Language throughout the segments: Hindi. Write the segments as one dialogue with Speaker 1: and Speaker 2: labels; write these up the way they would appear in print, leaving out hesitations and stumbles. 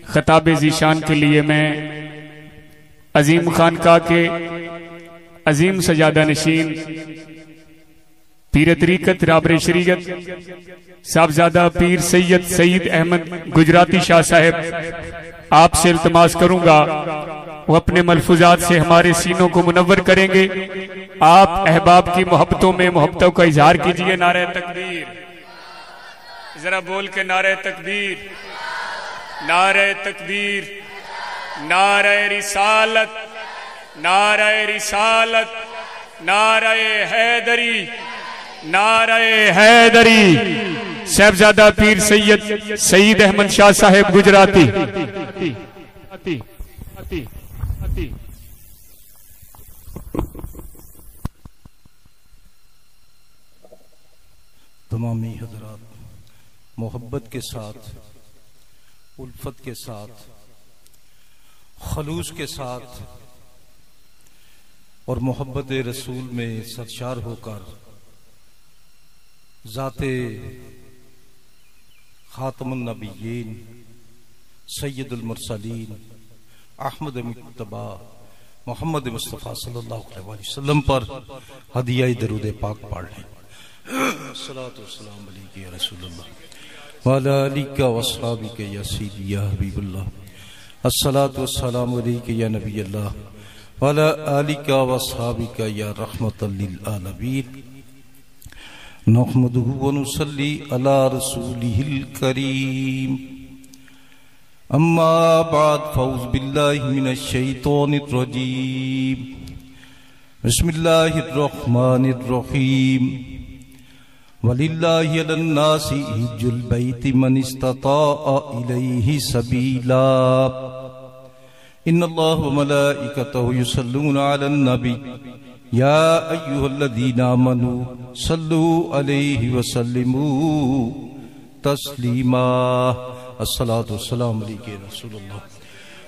Speaker 1: खताब ज़ीशान के लिए मैं अजीम खानका के अजीम सजादा नशीन पीर तरीकत राबर शरीयत साहबजादा पीर सैयद सईद अहमद गुजराती शाह साहब आपसे इल्तमास करूंगा वो अपने मलफूजात से हमारे सीनों को मुनव्वर करेंगे। आप अहबाब की मोहब्बतों में मोहब्बतों का इजहार कीजिए। नारे तकबीर, जरा बोल के नारे तकबीर, नारे तकबीर, नारे रिसालत, नारे रिसालत, नारे हैदरी, नारे हैदरी। साहबजादा पीर सैयद सईद अहमद शाह साहेब गुजराती।
Speaker 2: तमामी हजरात मोहब्बत के साथ, उल्फत के साथ, खलूस के साथ और मोहब्बत रसूल में सरशार होकर ज़ाते खातमुन नबीयीन सैयदुल मुरसलीन अहमद मुज्तबा मोहम्मद मुस्तफ़ा सल्लल्लाहु अलैहि वसल्लम पर हदिया दरूद पाक पढ़ लें। अस्सलातु वस्सलामु अलैका या रसूलल्लाह व अला आलिका व अस्हाबिका या सय्यदी या हबीबल्लाह। अस्सलातु वस्सलामु अलैका या नबी अल्लाह व अला आलिका व अस्हाबिका या रहमतल लिल आलमीन। नहमदुहु व नुसल्ली अला रसूलिहिल करीम। अम्मा बाद फौज़ बिल्लाहि मिनश शैतानिर रजीम। बिस्मिल्लाहिर रहमानिर रहीम। वलिल्लाहि अलन नासि हिज्जुल बैति मन इस्तताअ इलैहि सबीला। इन्नल्लाह व मलाइकतहु युसल्लूना अलन नबी या अय्युहल्लज़ीना आमनू सल्लू अलैहि व सल्लिमू तस्लीमा। अस्सलातु वस्सलामु अलैका या रसूलल्लाह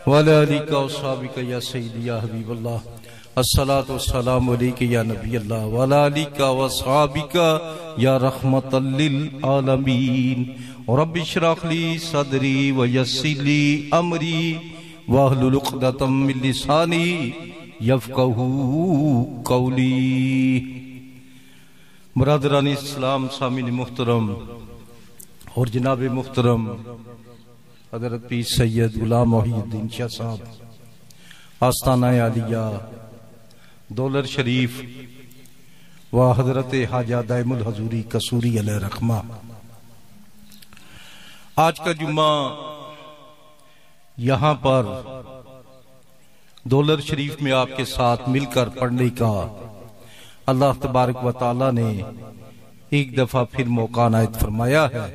Speaker 2: व अला आलिका व अस्हाबिका या सय्यदी या हबीबल्लाह। अस्सलातु वस्सलामु अलैका या नबी अल्लाह व अला आलिका व अस्हाबिका या रहमतल लिल आलमीन। रब्बि इश्रह ली सदरी व यस्सिर ली अमरी वहलुल उक़दतम मिन लिसानी यफ़क़हू क़ौली। बरादरान इस्लाम, सामीन मुहतरम और जनाब मुहतरम हज़रत पीर सैयद गुलाम मोहिउद्दीन शाह साहब आस्ताना आलिया दौलत शरीफ व हजरत हाजा दाइमुल हजूरी कसूरी अलैहि रहमा। आज का जुम्मा यहाँ पर दौलत शरीफ में आपके साथ मिलकर पढ़ने का अल्लाह तबारक व तआला ने एक दफा फिर मौका अनायत फरमाया है।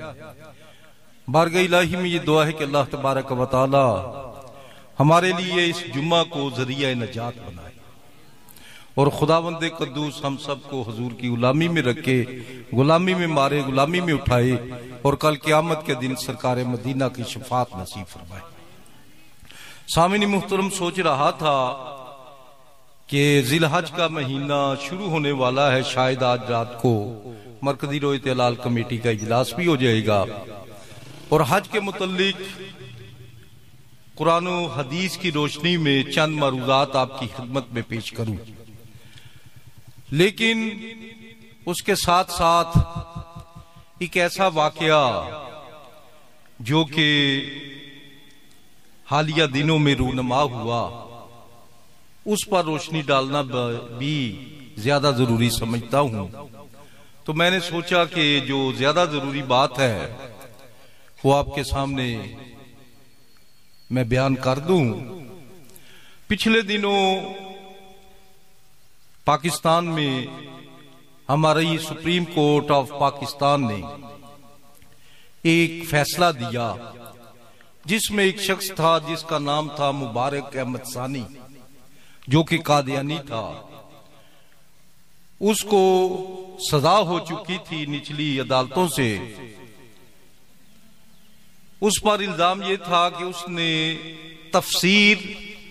Speaker 2: बारगाह इलाही में ये दुआ है कि अल्लाह तबारक व तआला हमारे लिए इस जुम्मा को जरिया नजात बनाए और खुदावंद कद्दूस हम सबको हुजूर की गुलामी में रखे, गुलामी में मारे, गुलामी में उठाए और कल क़यामत के दिन सरकार मदीना की शफात नसीब फरमाए। सामिनी मुहतरम, सोच रहा था कि जिलहज का महीना शुरू होने वाला है, शायद आज रात को मरकजी रोयत हलाल कमेटी का इजलास भी हो जाएगा और हज के मुतल्लिक कुरान और हदीस की रोशनी में चंद मरूज़ात आपकी खिदमत में पेश करूं, लेकिन उसके साथ साथ एक ऐसा वाकया जो कि हालिया दिनों में रूनमा हुआ, उस पर रोशनी डालना भी ज्यादा जरूरी समझता हूं। तो मैंने सोचा कि जो ज्यादा जरूरी बात है वो आपके सामने मैं बयान कर दूं। पिछले दिनों पाकिस्तान में हमारी सुप्रीम कोर्ट ऑफ पाकिस्तान ने एक फैसला दिया जिसमें एक शख्स था जिसका नाम था मुबारक अहमद सानी, जो कि कादियानी था। उसको सजा हो चुकी थी निचली अदालतों से। उस पर इल्जाम यह था कि उसने तफसीर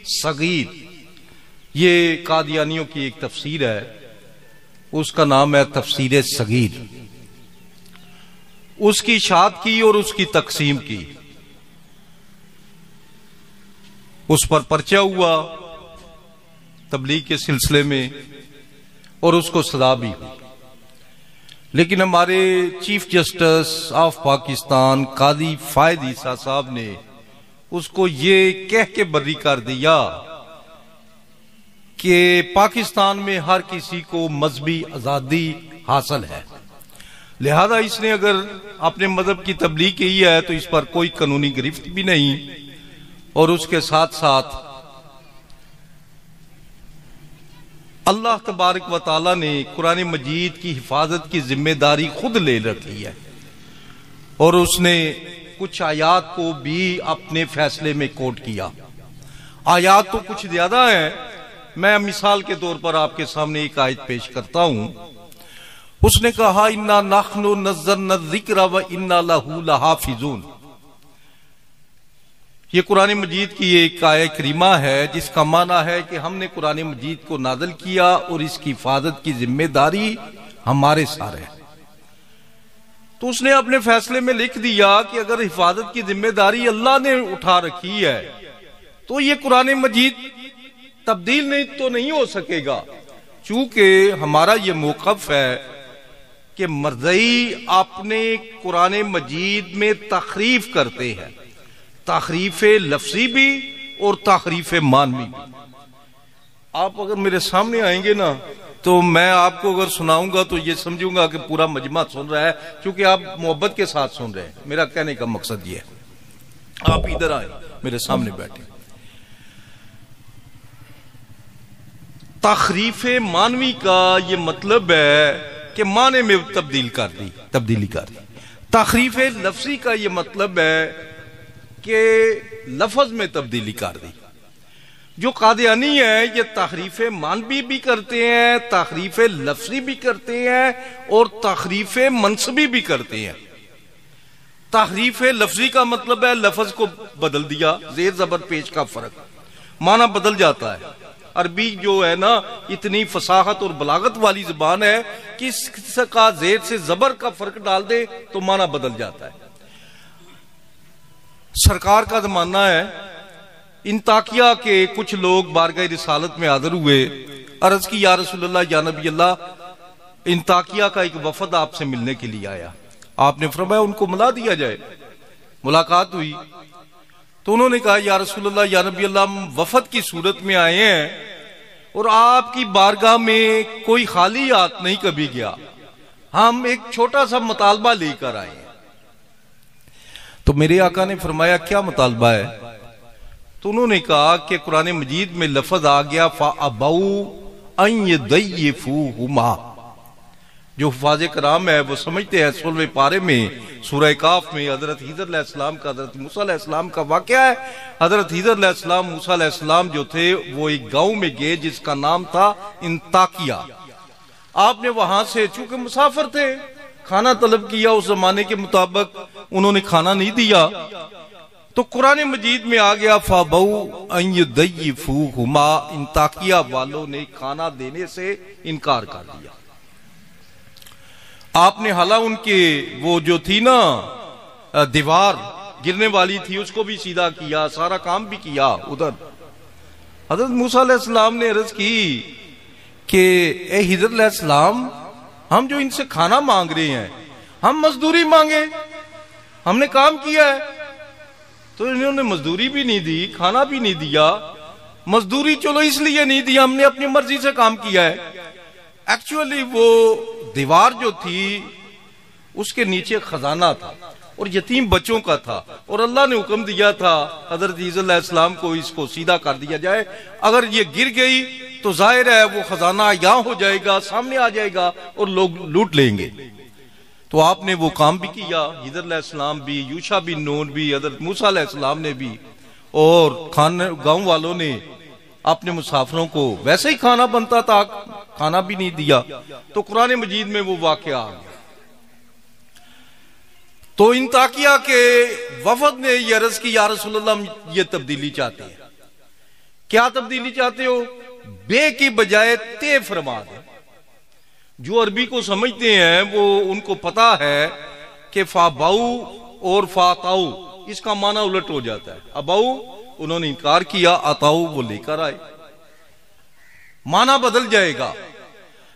Speaker 2: सगीर, ये कादियानियों की एक तफसीर है, उसका नाम है तफसीर सगीर, उसकी इशाअत की और उसकी तकसीम की। उस पर पर्चा हुआ तबलीग के सिलसिले में और उसको सजा भी हुई। लेकिन हमारे चीफ जस्टिस ऑफ पाकिस्तान कादी फायद ईसा साहब ने उसको ये कह के बरी कर दिया कि पाकिस्तान में हर किसी को मजहबी आजादी हासिल है, लिहाजा इसने अगर अपने मजहब की तबलीग की है तो इस पर कोई कानूनी गिरफ्त भी नहीं। और उसके साथ साथ अल्लाह तबारक व तआला ने कुरान मजीद की हिफाजत की जिम्मेदारी खुद ले रखी है और उसने कुछ आयात को भी अपने फैसले में कोट किया। आयात तो कुछ ज्यादा है, मैं मिसाल के तौर पर आपके सामने एक आयत पेश करता हूं। उसने कहा इन्ना नहनु नज़्ज़लना ज़िक्र व इन्ना लहू लहाफ़िज़ून। ये कुरान मजीद की एक आयत करीमा है जिसका माना है कि हमने कुरान मजीद को नाज़िल किया और इसकी हिफाजत की जिम्मेदारी हमारे सारे है। तो उसने अपने फैसले में लिख दिया कि अगर हिफाजत की जिम्मेदारी अल्लाह ने उठा रखी है तो ये कुरान मजीद तब्दील नहीं हो सकेगा। चूंकि हमारा ये मौक़िफ़ है कि मर्ज़ई अपने कुरान मजीद में तखरीफ करते हैं, तखरीफ लफ्जी भी और तखरीफ मानवी भी। आप अगर मेरे सामने आएंगे ना तो मैं आपको अगर सुनाऊंगा तो ये समझूंगा कि पूरा मजमा सुन रहा है, क्योंकि आप मोहब्बत के साथ सुन रहे हैं। मेरा कहने का मकसद ये है। आप इधर आए, मेरे सामने बैठे। तखरीफ मानवी का ये मतलब है कि माने में तब्दीली कर दी। तखरीफ लफ्जी का ये मतलब है कि लफ्ज में तब्दीली कर दी। जो कादियानी है ये तखरीफ मानवी भी करते हैं, तखरीफ लफ्जी भी करते हैं और तखरीफ मनसबी भी करते हैं। तखरीफ लफ्जी का मतलब है लफ्ज को बदल दिया, जेर जबर पेश का फर्क, माना बदल जाता है। अरबी जो है ना इतनी फसाहत और बलागत वाली जुबान है कि इसका जेर से जबर का फर्क डाल दे तो माना बदल जाता है। सरकार का जमाना है, इंताकिया के कुछ लोग बारगाह रिसालत में हाजिर हुए, अर्ज की या रसूलल्लाह या नबी अल्लाह, इंताकिया का एक वफद आपसे मिलने के लिए आया। आपने फरमाया उनको मिला दिया जाए। मुलाकात हुई तो उन्होंने कहा या रसूलल्लाह या नबी अल्लाह, हम वफद की सूरत में आए हैं और आपकी बारगाह में कोई खाली हाथ नहीं कभी गया, हम एक छोटा सा मुतालबा लेकर आए हैं। तो मेरे आका ने फरमाया क्या मुतालबा है? तो उन्होंने कहा कि कुरान मजीद में लफ्ज आ गया फ़अबऊ अन यदय्यिफूहुमा। जो हुफ़ाज़ कराम है वो समझते हैं 16वें पारे में सूरह काफ में हजरत हिज़र अलैहिस्सलाम का हजरत मूसा अलैहिस्सलाम का वाक़या है। हजरत हिज़र अलैहिस्सलाम मूसा अलैहिस्सलाम जो थे वो एक गांव में गए जिसका नाम था इंताकिया। आपने वहां से चूंकि मुसाफिर थे खाना तलब किया, उस जमाने के मुताबिक उन्होंने खाना नहीं दिया, तो कुरान मजीद में आ गया फ़अबऊ अन यदय्यिफूहुमा। इंताकिया वालों ने खाना देने से इनकार कर दिया। आपने हाला उनके वो जो थी ना दीवार गिरने वाली थी उसको भी सीधा किया, सारा काम भी किया। उधर हजरत मूसा अलैहिस्सलाम ने अर्ज की कि ए हिज़र अलैहिस्सलाम, हम जो इनसे खाना मांग रहे हैं हम मजदूरी मांगे, हमने काम किया है। तो इन्होंने मजदूरी भी नहीं दी, खाना भी नहीं दिया। मजदूरी चलो इसलिए नहीं दिया, हमने अपनी मर्जी से काम किया है। एक्चुअली वो दीवार जो थी उसके नीचे खजाना था और यतीम बच्चों का था, और अल्लाह ने हुक्म दिया था हजरत ईसा अलैहिस्सलाम को इसको सीधा कर दिया जाए। अगर ये गिर गई तो जाहिर है वो खजाना यहाँ हो जाएगा, सामने आ जाएगा और लोग लूट लेंगे। तो आपने वो काम भी किया, हिज़र अलैहिस्सलाम भी, यूशा बिन नून भी, हजरत मूसा अलैहिस्सलाम ने भी, और गांव वालों ने अपने मुसाफिरों को वैसे ही खाना बनता था, खाना भी नहीं दिया। तो कुरान मजीद में वो वाकया आ गया। तो इंताकिया के वफद ने ये अर्ज की या रसूलल्लाह ये तब्दीली चाहते हैं। क्या तब्दीली चाहते हो? बे की बजाय ते फरमा दे। जो अरबी को समझते हैं वो उनको पता है कि फ़अबऊ और फ़अताऊ इसका माना उलट हो जाता है। अबऊ उन्होंने इनकार किया, अताऊ वो लेकर आए। माना बदल जाएगा।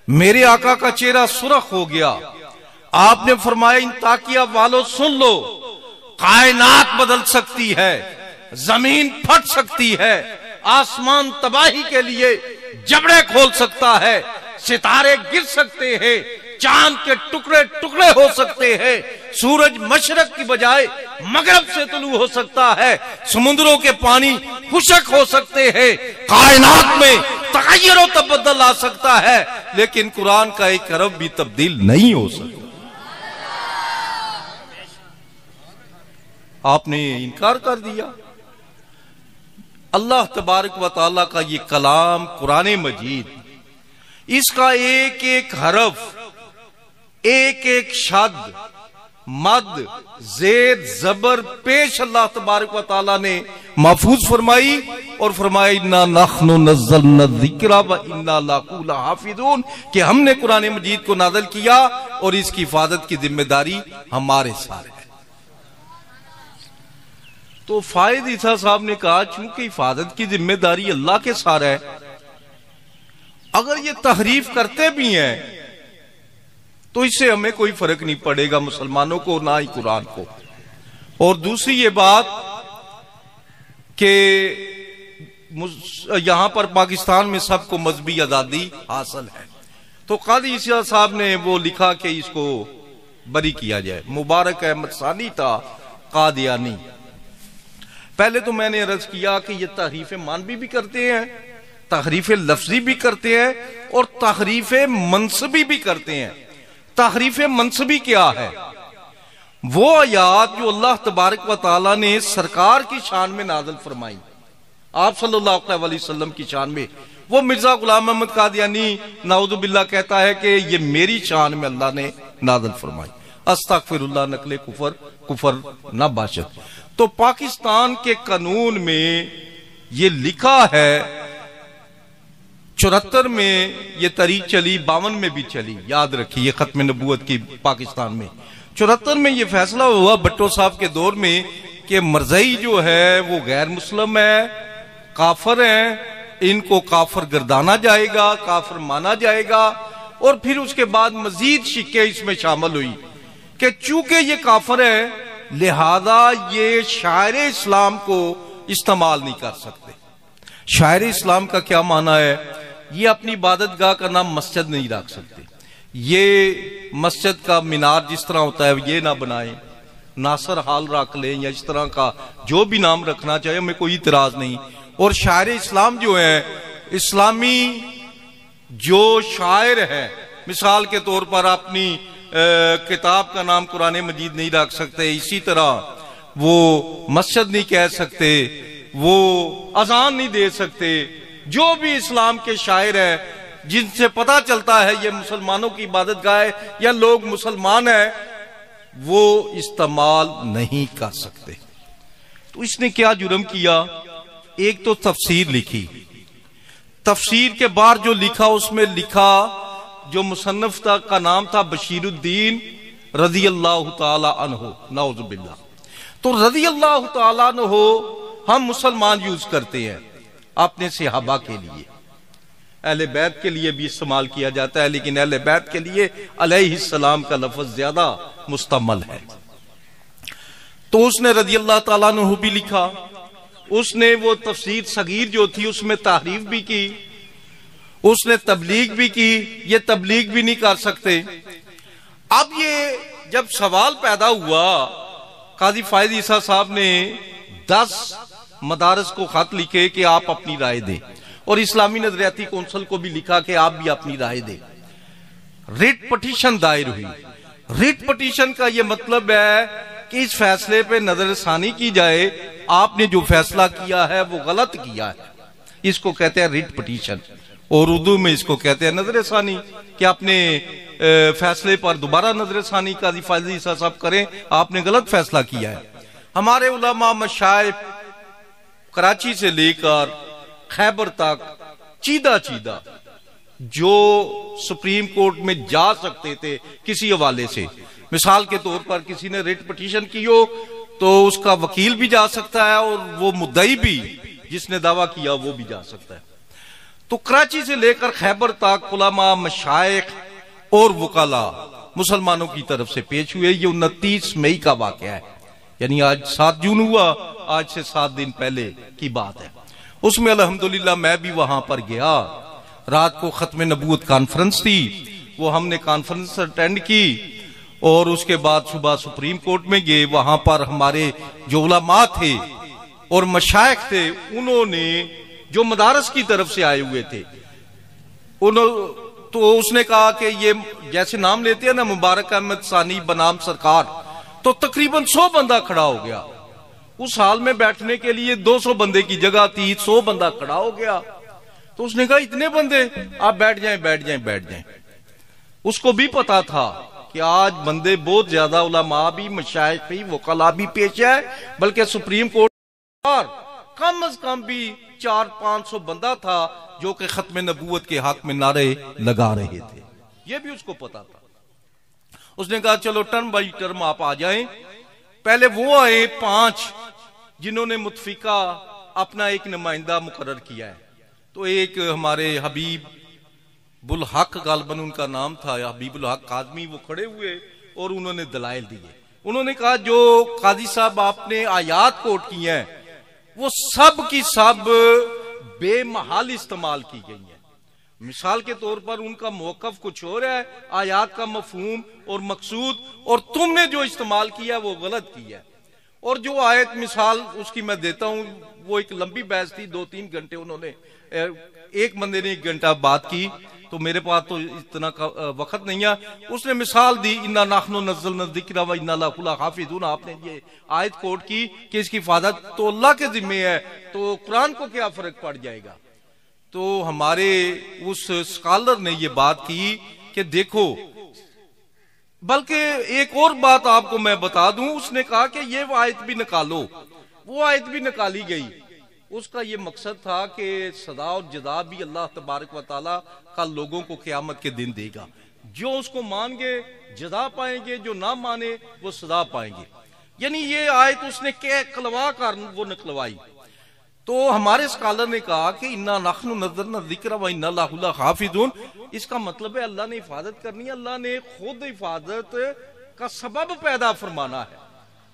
Speaker 2: मेरे आका का चेहरा सुर्ख हो गया। आपने फरमाया, इन ताकिया वालों सुन लो, कायनात बदल सकती है, जमीन फट सकती है, आसमान तबाही के लिए जबड़े खोल सकता है, सितारे गिर सकते हैं, चांद के टुकड़े टुकड़े हो सकते हैं, सूरज मशरक की बजाय मगरब से तुलू हो सकता है, समुद्रों के पानी खुशक हो सकते हैं, कायनात में तगय्युर और तबद्दुल आ सकता है, लेकिन कुरान का एक हरफ भी तब्दील नहीं हो सकता। आपने इनकार कर दिया। अल्लाह तबारक व तआला का ये कलाम कुरान मजीद, इसका एक एक हरफ, एक एक शब्द, मद, जेर, जबर पेश अल्लाह तबारक व तआला ने महफूज फरमाई और फरमाया, इन्ना नहनु नज़्ज़लना ज़िक्रा व इन्ना लहू लहाफ़िज़ून, कि हमने कुरान मजीद को नाज़िल किया और इसकी हिफाजत की जिम्मेदारी हमारे साथ है। तो फायद ईसा साहब ने कहा, चूंकि हिफाजत की जिम्मेदारी अल्लाह के साथ है, अगर ये तहरीफ करते भी हैं तो इससे हमें कोई फर्क नहीं पड़ेगा, मुसलमानों को ना ही कुरान को। और दूसरी ये बात कि यहां पर पाकिस्तान में सबको मजहबी आजादी हासिल है, तो कादी ईसा साहब ने वो लिखा कि इसको बरी किया जाए। मुबारक अहमद सानी था कादियानी। पहले तो मैंने अर्ज किया कि ये तहरीफ मानवी भी करते हैं, तहरीफ लफ्जी भी करते हैं और तहरीफ मनसबी भी करते हैं। तहरीफ मनसबी क्या है? वो आयात जो अल्लाह तबारक व तआला ने सरकार की शान में नाज़िल फरमाई, आप सल्लल्लाहु अलैहि वसल्लम की शान में, वो मिर्जा गुलाम अहमद कादियानी नाउज़ु बिल्लाह कहता है कि ये मेरी शान में अल्लाह ने नाज़िल फरमाई। अस्तगफिरुल्लाह, नकले कुफर न बाशत। तो पाकिस्तान के कानून में ये लिखा है, 74 में ये तरीक चली, 52 में भी चली, याद रखिए, खत्म नबूवत की पाकिस्तान में 74 में ये फैसला हुआ भट्टो साहब के दौर में कि मरज़ई जो है वो गैर मुस्लिम है, काफिर है, इनको काफिर गर्दाना जाएगा, काफिर माना जाएगा। और फिर उसके बाद मजीद शिक्के इसमें शामिल हुई कि चूंकि ये काफिर है लिहाजा ये शायर इस्लाम को इस्तेमाल नहीं कर सकते। शायर इस्लाम का क्या माना है? ये अपनी इबादतगाह का नाम मस्जिद नहीं रख सकते, ये मस्जिद का मीनार जिस तरह होता है ये ना बनाए, नासर हाल रख लें या इस तरह का जो भी नाम रखना चाहिए, हमें कोई इतराज नहीं। और शायर इस्लाम जो है, इस्लामी जो शायर है, मिसाल के तौर पर अपनी किताब का नाम कुरान मजीद नहीं रख सकते, इसी तरह वो मस्जिद नहीं कह सकते, वो अजान नहीं दे सकते। जो भी इस्लाम के शायर है जिनसे पता चलता है ये मुसलमानों की इबादतगाह है या लोग मुसलमान है, वो इस्तेमाल नहीं कर सकते। तो इसने क्या जुर्म किया? एक तो तफसीर लिखी, तफसीर के बाद जो लिखा उसमें लिखा, जो मुसन्निफ का नाम था बशीरुद्दीन रज़ी अल्लाह ताला अन्हु, नाउज़ु बिल्लाह। तो रज़ी अल्लाह ताला अन्हु हम मुसलमान यूज करते हैं अपने सहाबा के लिए, अहले बैत के लिए भी इस्तेमाल किया जाता है, लेकिन अहले बैत के लिए अलैहिस्सलाम का लफ्ज ज्यादा मुस्तमल है। तो उसने रज़ी अल्लाह ताला अन्हु भी लिखा, उसने वो तफसीर सगीर जो थी उसमें तारीफ भी की, उसने तबलीग भी की। ये तबलीग भी नहीं कर सकते। अब ये जब सवाल पैदा हुआ, काजी फायद ईसा साहब ने 10 मदारस को खत लिखे कि आप अपनी राय दें, और इस्लामी नजरियाती कौंसिल को भी लिखा कि आप भी अपनी राय दें। रिट पटिशन दायर हुई। रिट पटिशन का यह मतलब है कि इस फैसले पे नजरसानी की जाए, आपने जो फैसला किया है वो गलत किया है, इसको कहते हैं रिट पटिशन, और उर्दू में इसको कहते हैं नजरसानी, कि अपने फैसले पर दोबारा नजरसानी काज़ी फायद ईसा साहब करें, आपने गलत फैसला किया है। हमारे उलमा मशाइख कराची से लेकर खैबर तक चीदा चीदा जो सुप्रीम कोर्ट में जा सकते थे किसी हवाले से, मिसाल के तौर पर किसी ने रिट पटिशन की हो तो उसका वकील भी जा सकता है और वो मुद्दई भी जिसने दावा किया वो भी जा सकता है। तो कराची से लेकर खैबर तक उलमा, मशाइख और वकाला मुसलमानों की तरफ से पेश हुए। ये 29 मई का वाकया है, यानी आज 7 जून हुआ, आज से 7 दिन पहले की बात है। उसमें अल्हम्दुलिल्लाह मैं भी वहां पर गया। रात को खत्म नबूवत कॉन्फ्रेंस थी, वो हमने कॉन्फ्रेंस अटेंड की और उसके बाद सुबह सुप्रीम कोर्ट में गए। वहां पर हमारे जो उलमा थे और मशाइख थे, उन्होंने जो मदारस की तरफ से आए हुए थे, तो उसने कहा कि ये जैसे नाम लेते हैं ना, मुबारक अहमद सानी बनाम सरकार, तो तकरीबन 100 बंदा खड़ा हो गया। उस हाल में बैठने के लिए 200 बंदे की जगह थी, 100 बंदा खड़ा हो गया। तो उसने कहा इतने बंदे, आप बैठ जाएं बैठ जाएं बैठ जाएं। उसको भी पता था कि आज बंदे बहुत ज्यादा, उलमा भी, मशाइख भी, वकला भी पेश है, बल्कि सुप्रीम कोर्ट कम अज कम भी 400-500 बंदा था जो कि खत्म नबूवत के हक में नारे लगा रहे थे। यह भी उसको पता था। उसने कहा चलो टर्म बाई टर्म आप आ जाएं। पहले वो आए 5 जिन्होंने मुतफिका अपना एक नुमाइंदा मुकर्रर किया है। तो एक हमारे हबीबुल हक गालबन उनका नाम था, हबीबुल हक काज़मी, वो खड़े हुए और उन्होंने दलाइल दिए। उन्होंने कहा जो काजी साहब आपने आयात कोट की हैं वो सब की सब बेमहाल इस्तेमाल की गई है। मिसाल के तौर पर उनका मौकफ कुछ और है, आयात का मफहूम और मकसूद, और तुमने जो इस्तेमाल किया वो गलत किया है। और जो आयत मिसाल उसकी मैं देता हूं, वो एक लंबी बहस थी, 2-3 घंटे उन्होंने, एक बंदे ने 1 घंटा बात की, तो मेरे पास तो इतना वक्त नहीं है। उसने मिसाल दी, इन्ना नाखनो नज़्ज़लना ज़िक्रा व इन्ना लहु लहाफ़िज़ून। आपने ये आयत कोट की कि इसकी हिफाजत तो अल्लाह के जिम्मे है, तो कुरान को क्या फर्क पड़ जाएगा। तो हमारे उस स्कॉलर ने ये बात की कि देखो, बल्कि एक और बात आपको मैं बता दूं, उसने कहा कि ये आयत भी निकालो। वो आयत भी निकाली गई। उसका ये मकसद था कि सदा और जदा भी अल्लाह तबारक व तआला का लोगों को क़यामत के दिन देगा। जो उसको मानेंगे जदा पाएंगे, जो ना माने वो सदा पाएंगे। यानी ये आयत उसने कहलवा कर वो निकलवाई। तो हमारे स्कॉलर ने कहा कि इन्ना नहनु नज़्ज़लना ज़िक्रा व इन्ना लहु लहाफ़िज़ून, इसका मतलब है अल्लाह ने हिफाजत करनी है, अल्लाह ने खुद हिफाजत का सबब पैदा फरमाना है,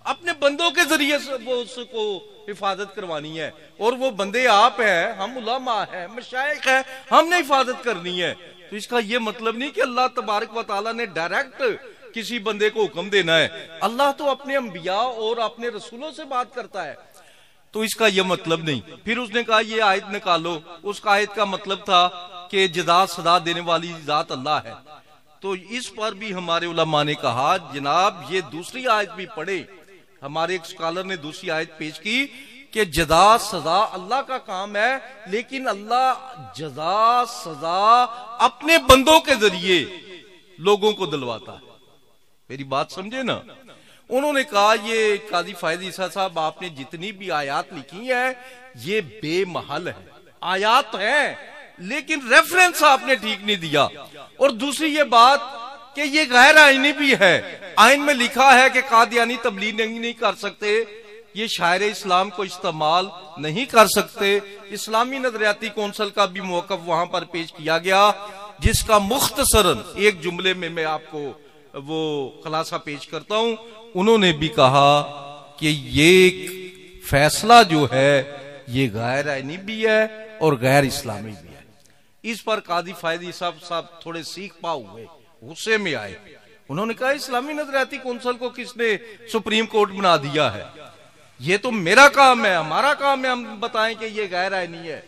Speaker 2: अपने बंदों के जरिए से वो उसको हिफाजत करवानी है। और वो बंदे आप हैं, हम उलमा हैं, मशाइख हैं, हमने हिफाजत करनी है। तो इसका ये मतलब नहीं कि अल्लाह तबारक व तआला ने डायरेक्ट किसी बंदे को हुक्म देना है। अल्लाह तो अपने अंबिया और अपने रसूलों से बात करता है, तो इसका यह मतलब नहीं। फिर उसने कहा ये आयत निकालो। उसका आयत का मतलब था कि जदा सदा देने वाली जात अल्लाह है। तो इस पर भी हमारे उलमा ने कहा जनाब ये दूसरी आयत भी पढ़े। हमारे एक स्कॉलर ने दूसरी आयत पेश की कि जदा सजा अल्लाह का काम है, लेकिन अल्लाह जदा सजा अपने बंदों के जरिए लोगों को दिलवाता है। मेरी बात समझे ना। उन्होंने कहा ये काजी फायद ईसा साहब, आपने जितनी भी आयात लिखी है ये बेमहल है, आयात है, लेकिन रेफरेंस आपने ठीक नहीं दिया। और दूसरी ये बात कि ये गैर आईनी भी है। आइन में लिखा है कि कादियानी तबलीग नहीं कर सकते, ये शायर इस्लाम को इस्तेमाल नहीं कर सकते। इस्लामी नजरियाती कौंसिल का भी मौकफ वहां पर पेश किया गया, जिसका मुख्तसरन एक जुमले में मैं आपको वो खुलासा पेश करता हूं। उन्होंने भी कहा कि ये फैसला जो है ये गैर आईनी भी है और गैर इस्लामी भी है। इस पर कादी फायदी साहब थोड़े सीख पा हुए, गुस्से में आए। उन्होंने कहा इस्लामी नजरियाती कौंसिल को किसने सुप्रीम कोर्ट बना दिया है, ये तो मेरा काम है, हमारा काम है हम बताएं कि ये गैर आईनी है।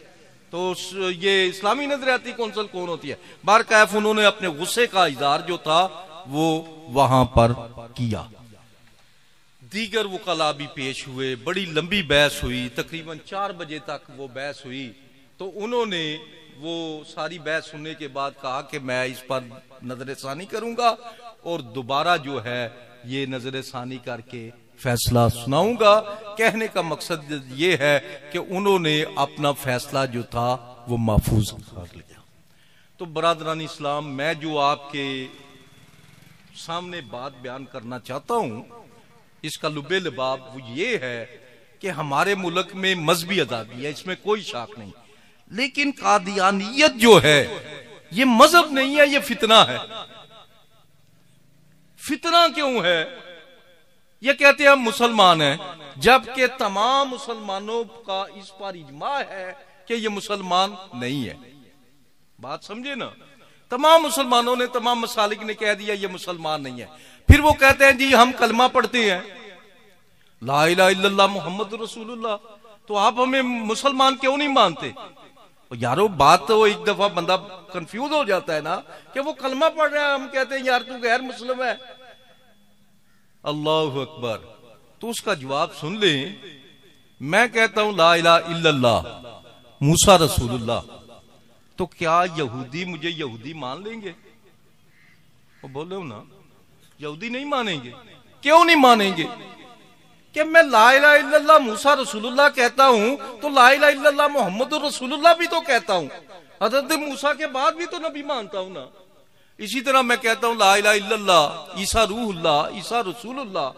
Speaker 2: तो ये इस्लामी नजरियाती कौंसिल कौन होती है। बारकैफ उन्होंने अपने गुस्से का इजहार जो था वो वहां पर किया। दीगर वकला भी पेश हुए, बड़ी लंबी बहस हुई, तकरीबन 4 बजे तक वो बहस हुई। तो उन्होंने वो सारी बहस सुनने के बाद कहा कि मैं इस पर नजरसानी करूंगा और दोबारा जो है ये नजरसानी करके फैसला सुनाऊंगा। कहने का मकसद ये है कि उन्होंने अपना फैसला जो था वो महफूज कर लिया। तो बरादरान इस्लाम, मैं जो आपके सामने बात बयान करना चाहता हूं इसका लुबे लबाब वो ये है कि हमारे मुल्क में मजहबी आजादी है, इसमें कोई शक नहीं, लेकिन कादियानियत जो है ये मजहब नहीं है, ये फितना है। फितना क्यों है? ये कहते हैं हम मुसलमान हैं, जबकि तमाम मुसलमानों का इस पर इजमा है कि ये मुसलमान नहीं है। बात समझे ना? तमाम मुसलमानों ने, तमाम मसालिक ने कह दिया ये मुसलमान नहीं है। फिर वो कहते हैं जी हम कलमा पढ़ते हैं, ला इलाहा इल्लल्लाह मुहम्मद रसूलुल्लाह, तो आप हमें मुसलमान क्यों नहीं मानते? यारो बात तो एक दफा बंदा कंफ्यूज हो जाता है ना कि वो कलमा पढ़ रहा है, हम कहते हैं यार तू गैर मुस्लिम है। अल्लाह अकबर। तो उसका जवाब सुन ले। मैं कहता हूं ला इलाहा इल्लल्लाह मूसा रसूलुल्लाह, तो क्या यहूदी मुझे यहूदी मान लेंगे? वो बोले ना यहूदी नहीं मानेंगे। क्यों नहीं मानेंगे? कि मैं ला इलाहा इल्लल्लाह मूसा रसूलुल्लाह कहता हूं तो ला इलाहा इल्लल्लाह मोहम्मद रसूलुल्लाह भी तो कहता हूं, हजरत मूसा के बाद भी तो नबी मानता हूं ना। इसी तरह मैं कहता हूं ला इलाहा इल्लल्लाह ईसा रूहुल्लाह ईसा रसूलुल्लाह,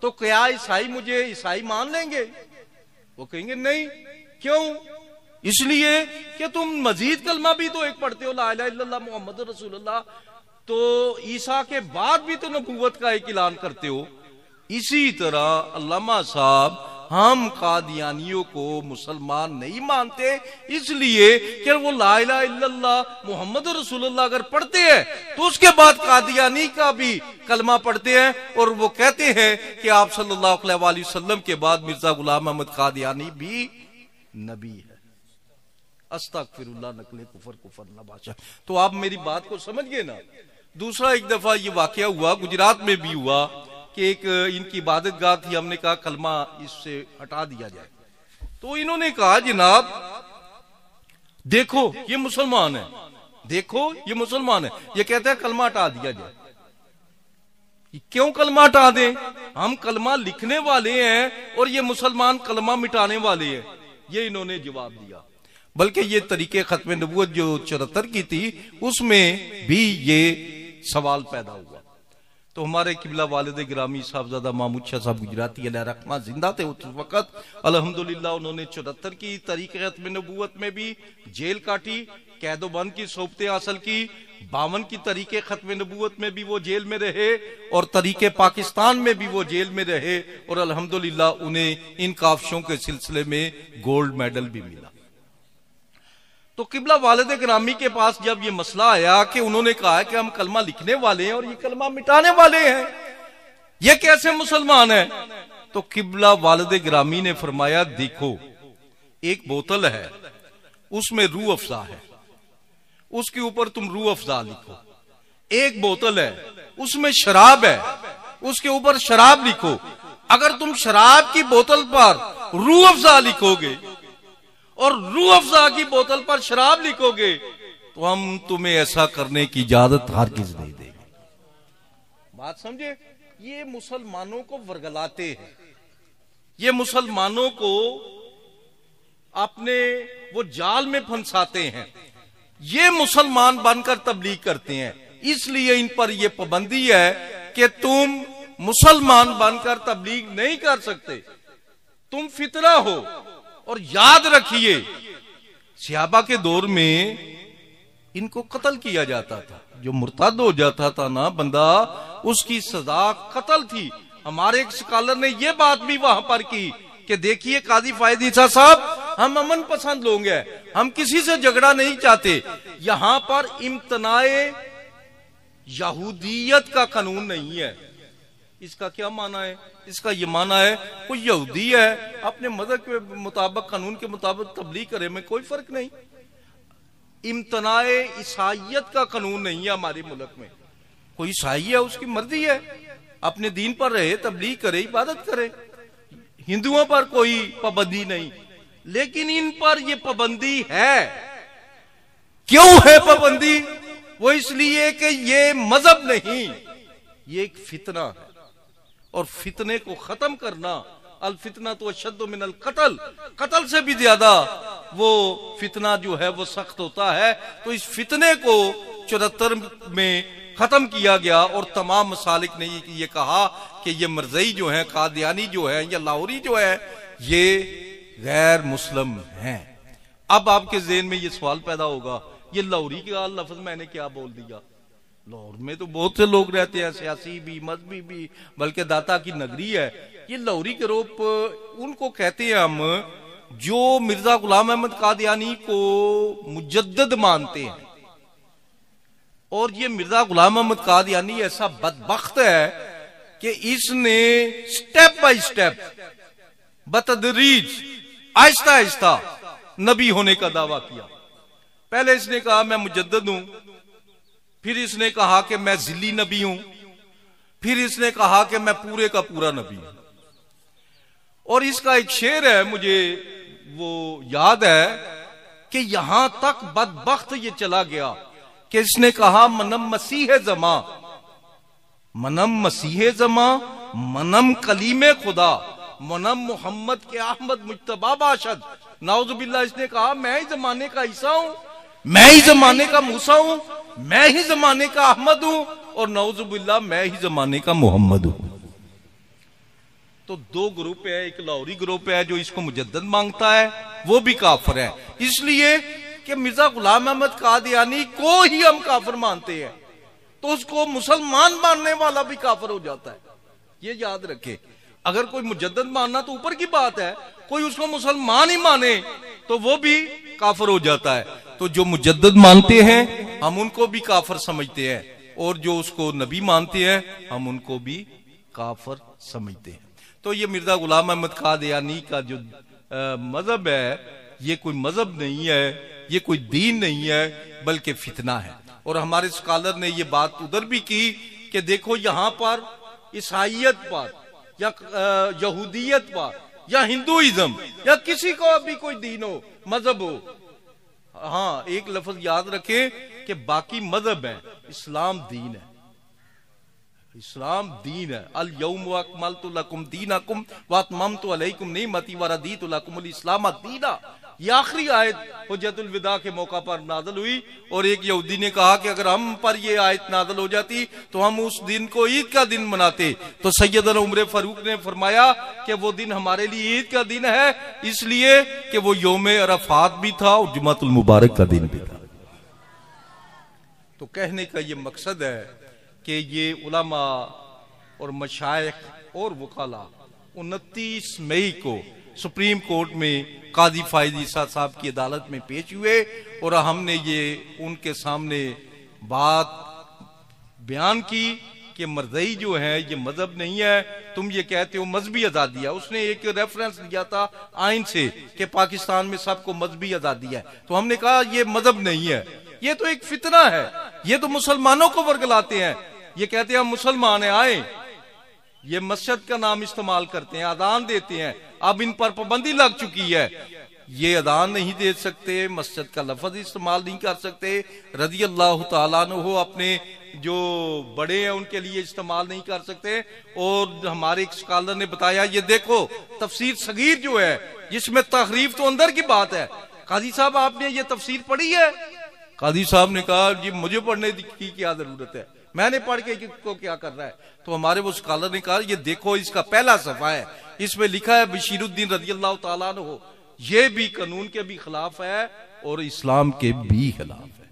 Speaker 2: तो क्या ईसाई मुझे ईसाई मान लेंगे? वो कहेंगे नहीं। क्यों? इसलिए कि तुम मजीद कलमा भी तो एक पढ़ते हो, ला इलाहा इल्लल्लाह मोहम्मद रसूलुल्लाह, तो ईसा के बाद भी तो नबूवत का एक ऐलान करते हो। इसी तरह अल्लामा साहब हम कादियानियों को मुसलमान नहीं मानते, इसलिए कि वो ला इलाहा इल्लल्लाह मोहम्मद रसूलुल्लाह अगर पढ़ते हैं तो उसके बाद कादियानी का भी कलमा पढ़ते हैं और वो कहते हैं कि आप सल्लल्लाहु अलैहि वसल्लम के बाद मिर्जा गुलाम अहमद कादियानी भी नबी है। अस्तगफिरुल्लाह नकले कुफर कुफर नबाशा। तो आप मेरी बात को समझ गए ना। दूसरा एक दफा ये वाकया हुआ, गुजरात में भी हुआ कि एक इनकी इबादत गाह थी, हमने कहा कलमा इससे हटा दिया जाए, तो इन्होंने कहा जनाब देखो ये मुसलमान है, देखो ये मुसलमान है, ये कहता है कलमा हटा दिया जाए। क्यों कलमा हटा दें? हम कलमा लिखने वाले हैं और ये मुसलमान कलमा मिटाने वाले हैं, ये इन्होंने जवाब दिया। बल्कि ये तरीके खत्म नबूवत जो 74 की थी उसमें भी ये सवाल पैदा हुआ। तो हमारे किबला वालिद गिरामी साहबजादा महमूद शाह साहब गुजराती अलैहि रहमा जिंदा थे उस वक्त, अल्हम्दुलिल्लाह उन्होंने 74 की तरीके खत्म नबूवत में भी जेल काटी, कैदोबंद की सोबतें हासिल की, 52 की तरीके खत्म नबूवत में भी वो जेल में रहे और तरीके पाकिस्तान में भी वो जेल में रहे, और अल्हम्दुलिल्लाह उन्हें इन काफिशों के सिलसिले में गोल्ड मेडल भी मिला। तो किबला वालिद गिरामी के पास जब ये मसला आया कि उन्होंने कहा कि हम कलमा लिखने वाले हैं और ये कलमा मिटाने वाले हैं, ये कैसे मुसलमान है? तो किबला वालिद गिरामी ने फरमाया देखो एक बोतल है उसमें रूह अफ़ज़ा है, उसके ऊपर तुम रूह अफ़ज़ा लिखो। एक बोतल है उसमें शराब है, उसके ऊपर शराब लिखो। अगर तुम शराब की बोतल पर रूह अफ़ज़ा लिखोगे और रूह अफ़ज़ा की बोतल पर शराब लिखोगे तो हम तुम्हें ऐसा करने की इजाजत हरगिज़ नहीं देंगे। बात समझे? ये मुसलमानों को वर्गलाते हैं, ये मुसलमानों को अपने वो जाल में फंसाते हैं, ये मुसलमान बनकर तबलीग करते हैं। इसलिए इन पर यह पाबंदी है कि तुम मुसलमान बनकर तबलीग नहीं कर सकते, तुम फितरा हो। और याद रखिए सहाबा के दौर में इनको कत्ल किया जाता था, जो मुर्तद हो जाता था ना बंदा, उसकी सजा कत्ल थी। हमारे एक स्कॉलर ने यह बात भी वहां पर की कि देखिए काजी फायद ईसा साहब, हम अमन पसंद लोग हैं, हम किसी से झगड़ा नहीं चाहते, यहां पर इम्तनाए यहूदियत का कानून नहीं है। इसका क्या माना है? इसका ये माना है कोई यहूदी है अपने मजहब के मुताबिक कानून के मुताबिक तबलीग करे, में कोई फर्क नहीं। इम्तनाए ईसाइयत का कानून नहीं है हमारे मुल्क में। कोई ईसाई है उसकी मर्जी है, अपने दीन पर रहे, तबलीग करे, इबादत करे, हिंदुओं पर कोई पाबंदी नहीं। लेकिन इन पर यह पाबंदी है। क्यों है पाबंदी? वो इसलिए कि ये मजहब नहीं, ये एक फितना है, और फितने को खत्म करना, अल फितना तो अशद्दु मिनल कत्ल, कत्ल से भी ज्यादा वो फितना जो है वो सख्त होता है। तो इस फितने को 74 में खत्म किया गया और तमाम मसालिक ने ये कहा कि ये मरज़ई जो है, कादियानी जो है या लाहौरी जो है, ये गैर मुस्लिम हैं। अब आपके ज़हन में ये सवाल पैदा होगा, ये लाहौरी का लफ्ज मैंने क्या बोल दिया? लाहौर में तो बहुत से लोग रहते हैं, सियासी भी, मजहबी भी, बल्कि दाता की नगरी है। ये लाहौरी ग्रुप उनको कहते हैं हम जो मिर्जा गुलाम अहमद कादियानी को मुजद्दद मानते हैं। और ये मिर्जा गुलाम अहमद कादियानी ऐसा बदबख्त है कि इसने step by step, बतदरीज, Aahista Aahista नबी होने का दावा किया। पहले इसने कहा मैं मुजद्दद हूं, फिर इसने कहा कि मैं जिल्ली नबी हूं, फिर इसने कहा कि मैं पूरे का पूरा नबी हूं। और इसका एक शेर है, मुझे वो याद है कि यहां तक बदबख्त ये चला गया कि इसने कहा मनम मसीह जमा, मनम मसीह जमा, मनम कलीमे खुदा, मनम मोहम्मद के अहमद मुज्तबा बाशद। नाउजुबिल्लाह, इसने कहा मैं ही जमाने का ईसा हूं, मैं ही जमाने का मूसा हूं, मैं ही जमाने का अहमद हूं, और नाउजुबिल्लाह मैं ही जमाने का मोहम्मद हूं। तो दो ग्रुप है, एक लाहौरी ग्रुप है जो इसको मुजद्दद मांगता है, वो भी काफिर है। इसलिए कि मिर्जा गुलाम अहमद कादियानी को ही हम काफिर मानते हैं, तो उसको मुसलमान मानने वाला भी काफिर हो जाता है। ये याद रखे, अगर कोई मुजद्दद मानना तो ऊपर की बात है, कोई उसको मुसलमान ही माने तो वो भी काफिर हो जाता है। तो जो मुजद्दद मानते हैं हम उनको भी काफिर समझते हैं, और जो उसको नबी मानते हैं हम उनको भी काफिर समझते हैं। तो ये मिर्जा गुलाम अहमद कादियानी का जो मजहब है, ये कोई मजहब नहीं है, ये कोई दीन नहीं है, बल्कि फितना है। और हमारे स्कॉलर ने ये बात उधर भी की कि देखो यहां पर ईसाइयत पर या यहूदियत पर या हिंदुइज्म या किसी को भी कोई दीन हो, मजहब हो, हाँ एक लफ्ज याद रखें कि बाकी मजहब है, इस्लाम दीन है। इस्लाम दीन है। अल यौम अकमलतु लकुम दीनकुम व अतममतु अलैकुम निअमती व रदीतु लकुमुल इस्लाम दीना। ये आखिरी आयत हुज्जतुल विदा के मौका पर नाज़िल हुई, और एक यहूदी ने कहा कि अगर हम पर ये आयत नाज़िल हो जाती तो हम उस दिन को ईद का दिन मनाते। तो सैयदना उमर फारूक ने फरमाया कि वो दिन हमारे लिए ईद का दिन है, इसलिए कि वो यौम अरफात भी था और जुमातुल मुबारक का दिन भी था। तो कहने का ये मकसद है कि ये उलमा और मशाइख और वकाला 29 मई को सुप्रीम कोर्ट में काजी फायद ईसा साहब की अदालत में पेश हुए, और हमने ये उनके सामने बात बयान की कि मरज़ई जो है ये मजहब नहीं है, तुम ये कहते हो मजहबी आजादी है। उसने एक रेफरेंस दिया था आइन से कि पाकिस्तान में सबको मजहबी आजादी है, तो हमने कहा ये मजहब नहीं है, ये तो एक फितना है, ये तो मुसलमानों को वर्गलाते हैं। ये कहते हैं हम मुसलमान हैं, आए, ये मस्जिद का नाम इस्तेमाल करते हैं, अदान देते हैं, अब इन पर पाबंदी लग चुकी है, ये अदान नहीं दे सकते, मस्जिद का लफ्ज इस्तेमाल नहीं कर सकते, रज़ी अल्लाह तआला अन्हु अपने जो बड़े हैं उनके लिए इस्तेमाल नहीं कर सकते। और हमारे एक स्कॉलर ने बताया, ये देखो तफसीर सगीर जो है जिसमें तहरीफ तो अंदर की बात है, काजी साहब आपने ये तफसीर पढ़ी है? काजी साहब ने कहा जी मुझे पढ़ने की क्या जरूरत है, मैंने पढ़ के को क्या कर रहा है। तो हमारे वो स्कॉलर ने कहा ये देखो इसका पहला सफा है, इसमें लिखा है बशीरुद्दीन रज़ी अल्लाह तआला अन्हु, ये भी कानून के भी खिलाफ है और इस्लाम के भी खिलाफ है।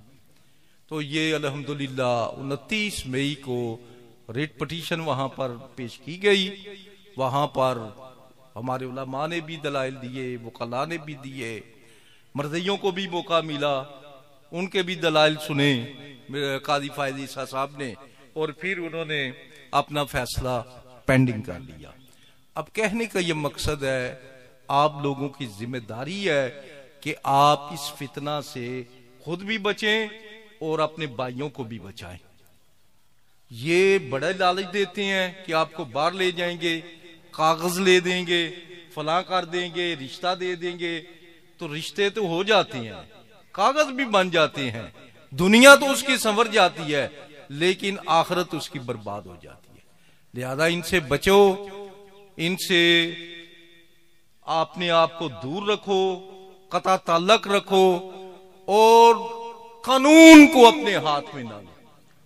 Speaker 2: तो ये अल्हम्दुलिल्लाह 29 मई को रेट पटिशन वहां पर पेश की गई, वहां पर हमारे उलमा ने भी दलाइल दिए, वकला ने भी दिए, मर्ज़इयों को भी मौका मिला, उनके भी दलाइल सुने काजी फायद ईसा साहब ने, और फिर उन्होंने अपना फैसला पेंडिंग कर लिया। अब कहने का यह मकसद है, आप लोगों की जिम्मेदारी है कि आप इस फितना से खुद भी बचें और अपने भाइयों को भी बचाएं। ये बड़ा लालच देते हैं कि आपको बाहर ले जाएंगे, कागज ले देंगे, फलां कर देंगे, रिश्ता दे देंगे, तो रिश्ते तो हो जाते हैं, कागज भी बन जाते हैं, दुनिया तो उसकी संवर जाती है, लेकिन आखिरत उसकी बर्बाद हो जाती है। लिहाजा इनसे बचो, इनसे अपने आप को दूर रखो, कता ताल्लुक रखो, और कानून को अपने हाथ में ना लो।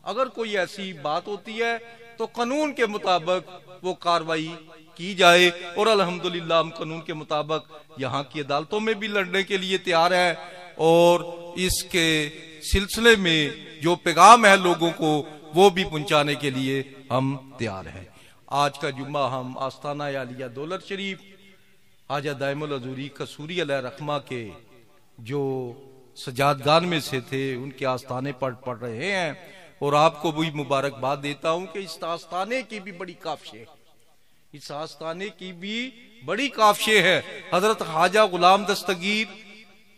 Speaker 2: अगर कोई ऐसी बात होती है तो कानून के मुताबिक वो कार्रवाई की जाए। और अल्हम्दुलिल्लाह हम कानून के मुताबिक यहाँ की अदालतों में भी लड़ने के लिए तैयार है और इसके सिलसिले में जो पैगाम है लोगों को वो भी पहुंचाने के लिए हम तैयार हैं। आज का जुम्मा हम आस्ताना आलिया दौलत शरीफ हाजा दाइमुल हजूरी कसूरी अलैहि रहमा के जो सजादगान में से थे उनके आस्थाने पर पढ़ रहे हैं और आपको भी मुबारकबाद देता हूं कि इस आस्थाने की भी बड़ी काफशे, इस आस्थाने की भी बड़ी काफशे है। हजरत ख्वाजा गुलाम दस्तगीर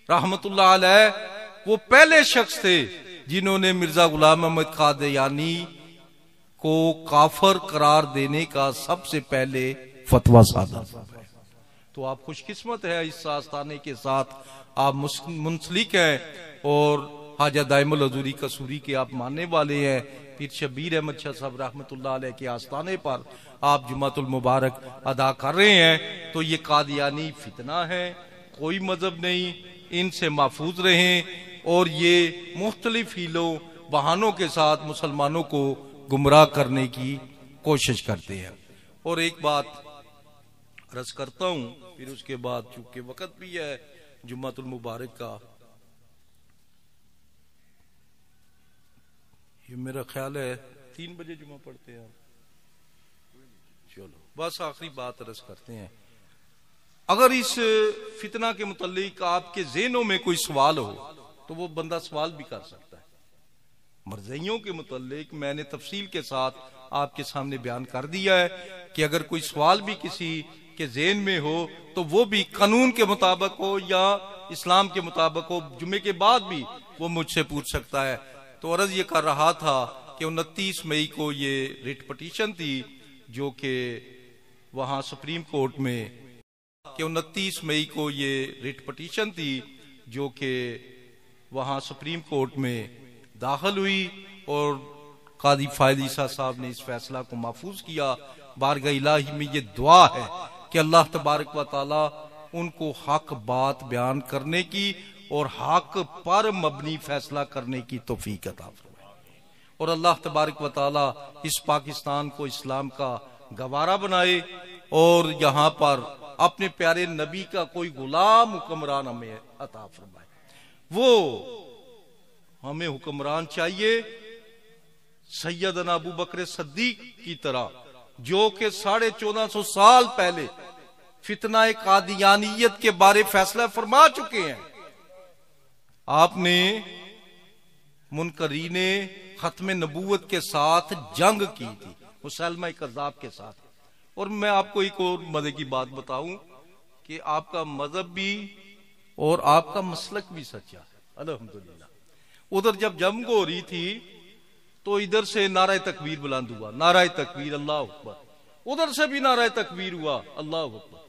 Speaker 2: रहमतुल्लाह अलैह वो पहले शख्स थे जिन्होंने मिर्जा गुलाम अहमद कादियानी को काफर करार देने का सबसे पहले फतवा सादर। तो आप खुशकिस्मत है, इस आस्थाने के साथ आप मुंसलिक हैं और हाजा दाइमुल हजूरी कसूरी के आप मानने वाले हैं। पीर शबीर अहमद शाह साहब रहमतुल्लाह अलैह के आस्थाने पर आप जुम्मतुल मुबारक अदा कर रहे हैं। तो ये कादियानी फितना है, कोई मजहब नहीं, इनसे महफूज रहें। और ये मुख्तलिफ हीलों बहानों के साथ मुसलमानों को गुमराह करने की कोशिश करते हैं। और एक बात अर्ज करता हूं, फिर उसके बाद चूंकि वक्त भी है जुम्मतुल मुबारक का, ये मेरा ख्याल है 3 बजे जुम्मा पढ़ते हैं। चलो बस आखिरी बात अर्ज करते हैं। अगर इस फितना के मुतालिक आपके ज़हनों में कोई सवाल हो तो वो बंदा सवाल भी कर सकता है। मरज़इयों के मुतालिक मैंने तफसील के साथ आपके सामने बयान कर दिया है कि अगर कोई सवाल भी किसी के ज़हन में हो तो वो भी कानून के मुताबिक हो या इस्लाम के मुताबिक हो, जुम्मे के बाद भी वो मुझसे पूछ सकता है। तो अर्ज ये कर रहा था कि 29 मई को ये रिट पिटीशन थी जो कि वहां सुप्रीम कोर्ट में, कि 29 मई को ये रिट पिटीशन थी जो कि वहां सुप्रीम कोर्ट में दाखिल हुई और कादी फायद ईसा साहब ने इस फैसला को महफूज किया। बारगाह इलाही में ये दुआ है कि अल्लाह तबारक व तआला उनको हक बात बयान करने की और हक पर मबनी फैसला करने की तौफीक अता फरमाए और अल्लाह तबारक व तआला इस पाकिस्तान को इस्लाम का गवारा बनाए और यहाँ पर अपने प्यारे नबी का कोई गुलाम हुक्मरान हमें अता फरमाए। वो हमें हुक्मरान चाहिए सैयदना अबू बकर सद्दीक की तरह, जो कि 1450 साल पहले फितना कादियानियत के बारे फैसला फरमा चुके हैं। आपने मुनकरीने खत्म नबूवत के साथ जंग की थी, मुसलमा कज़्ज़ाब के साथ। और मैं आपको एक और मजे की बात बताऊं कि आपका मजहब भी और आपका मसलक भी सच्चा है, अल्हम्दुलिल्लाह। उधर जब जंग हो रही थी तो इधर से नारा तकबीर बुलंद हुआ, नारा तकबीर अल्लाह अकबर, उधर से भी नारा तकबीर हुआ अल्लाह अकबर।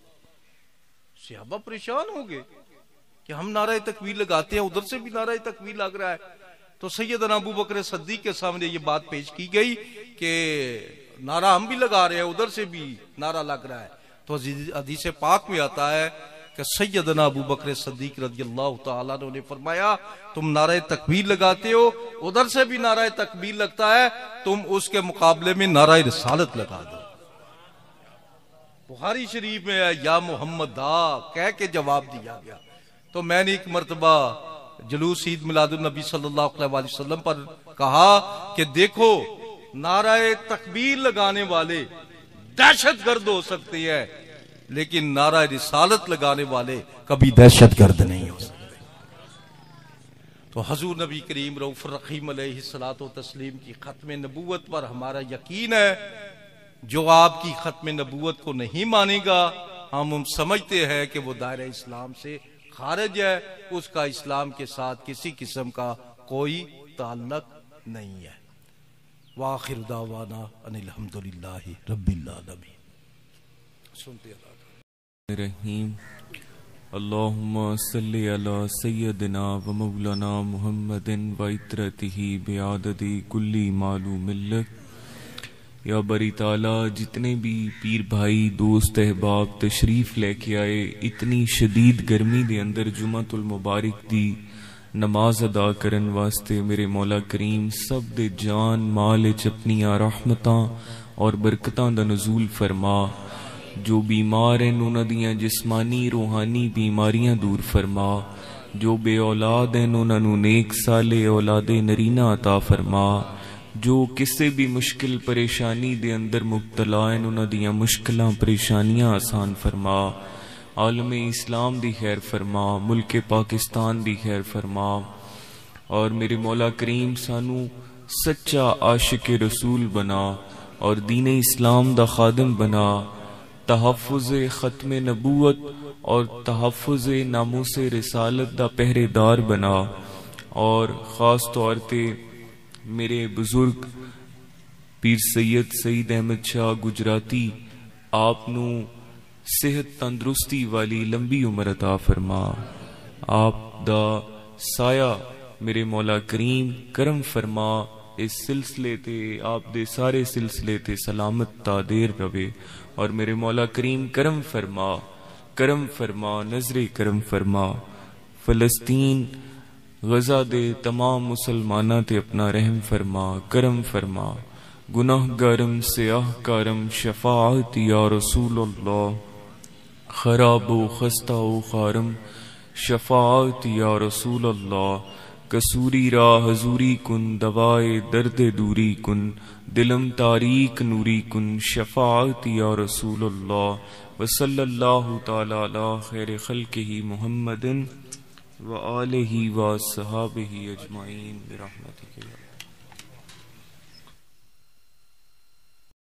Speaker 2: सहाबा परेशान हो गए कि हम नारा तकबीर लगाते हैं, उधर से भी नारा तकबीर लग रहा है। तो सैयदना अबू बकर सद्दीक के सामने ये बात पेश की गई कि नारा हम भी लगा रहे हैं, उधर से भी नारा लग रहा है। तो हदीस पाक में आता है कि सैयदना अबू बकर सद्दीक रज़ियल्लाहु तआला अन्हु ने फरमाया, तुम नारा तकबीर लगाते हो, उधर से भी नारा तकबीर लगता है, तुम उसके मुकाबले में नारा रिसालत लगा दो। बुखारी शरीफ में है या मोहम्मद दा कह के जवाब दिया गया। तो मैंने एक मर्तबा जुलूस ईद मिलादुन नबी सल्लल्लाहु अलैहि वसल्लम पर कहा कि देखो, नाराए तकबीर लगाने वाले दहशतगर्द हो सकते हैं, लेकिन नारा रिसालत लगाने वाले कभी दहशतगर्द नहीं हो सकते। तो हजूर नबी करीम रऊफ रहीम अलैहिस्सलातु तस्लीम की खत्म नबूवत पर हमारा यकीन है। जो आपकी खत्म नबूवत को नहीं मानेगा, हम समझते हैं कि वो दायरा इस्लाम से खारिज है, उसका इस्लाम के साथ किसी किस्म का कोई ताल्लुक नहीं है। वाखिर दावाना अनिल हम्दुलिल्लाहि रब्बिल आलमीन। सुनते
Speaker 3: रहीम अल्लाहुम्मा सल्ली अला सय्यदिना व मौलाना मुहम्मदिन व इत्रतिही बिआददी कुल्ली मालूम मिल्लत। या बरी ताला जितने भी पीर भाई दोस्त अहबाब तशरीफ लेके आए, इतनी शदीद गर्मी दे अंदर जुम्मतुल मुबारक दी नमाज अदा करन वास्ते मेरे मौला करीम सब दे जान माल च अपनियां रहमतां और बरकतां दा नज़ूल फरमा। जो बीमार हैं उन्हां दियां जिस्मानी रूहानी बीमारियां दूर फरमा। जो बे औलाद हैं उन्हां नूं नेक साले औलादे नरीना अता फरमा। जो किसी भी मुश्किल परेशानी दे अंदर मुब्तला हैं उन्हां दियां मुश्किलां परेशानियां आसान फरमा। आलमे इस्लाम दी खैर फरमा, मुल्के पाकिस्तान दी खैर फरमा। और मेरे मौला करीम सानू सच्चा आशिक रसूल बना और दीन इस्लाम दा खादिम बना। तहफ़्फ़ुज़ ख़त्म नबूवत और तहफ़्फ़ुज़ नामूस रिसालत दा पहरेदार बना। और ख़ास तौर पे मेरे बुजुर्ग पीर सैयद सईद अहमद शाह गुजराती आपनू सेहत तंदुरुस्ती वाली लंबी उम्र अता फरमा। आप दा साया मेरे मौला करीम करम फरमा। इस सिलसिले ते आप दे सारे सिलसिले ते सलामत तादेर रवे। और मेरे मौला करीम करम फरमा नजरे करम फरमा। फलस्तीन गजा दे तमाम मुसलमाना ते अपना रहम फरमा, करम फरमा। गुनाहगारम सियाह कारम शफाअत या रसूल अल्लाह। खराबो खस्ताओ खारम शफाअत या रसूल अल्लाह। कसूरी रा हजूरी कुन दवाए दर्द दूरी कुन। दिलम तारीक नूरी कुन शफाअत या रसूल अल्लाह। वसल्लल्लाहु ताला अला खैर खल्किही मुहम्मदिन व आलिही व अस्हाबिही अजमाइन बिरहमतिक।